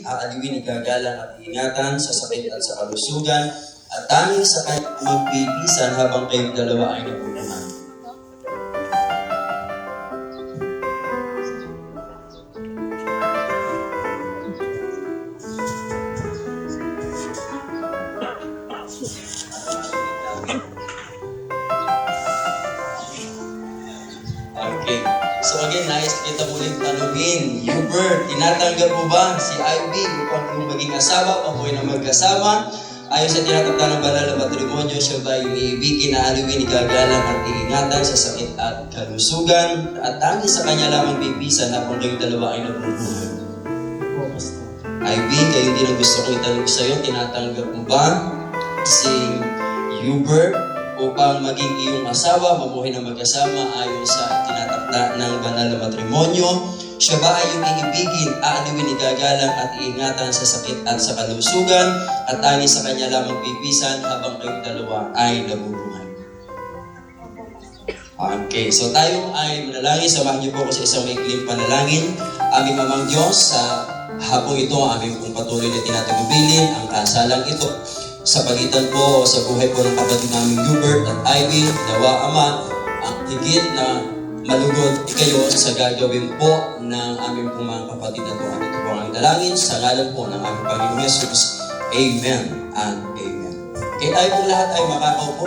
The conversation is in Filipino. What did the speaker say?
Aaliwin, igagalang at iingatan sa sakit at sa kalusugan, at tanging sa kanyang magpipisan habang kayong dalawa ay nabubungan. Okay. So again, nais kita muling tanungin, Hubert, tinatanggap mo ba si Ivy upang iyong maging asawa, pamuhay na mag-asawa? Ayon sa tinatakda ng banal na matrimonyo, siya ba yung iibigin, aaliwin, igagalang at iingatan sa sakit at kalusugan, at tanging sa kanya lamang bibisan habang kayong dalawa ay nabubungan? Ivy, kayo din ang gusto kong itanong sa iyo, tinatanggap mo ba si Hubert upang maging iyong asawa, mamuhay na mag-asama ayon sa tinatakda ng banal na matrimonyo? Siya ba ay iyong iibigin, aaliwin, igagalang at iingatan sa sakit at sa kalusugan, at tanging sa kanya lamang bibisan habang kayong dalawa ay nabubuhay? Okay, so tayo ay manalangin. Samahan niyo po ako sa isang maikling panalangin. Aming Mamang Diyos, sa hapong ito, aming pong patuloy na tinatagubilin ang kasalang ito sa pagitan po o sa buhay po ng kapatid naming Hubert at Ivy. Nawa, Ama, ang higit na malugod kayo sa gagawin po ng aming pong mga kapatid na ito. At ito po ang dalangin sa ngalan po ng aming Panginoong Jesus. Amen and Amen. Okay, tayo po lahat ay makakaupo.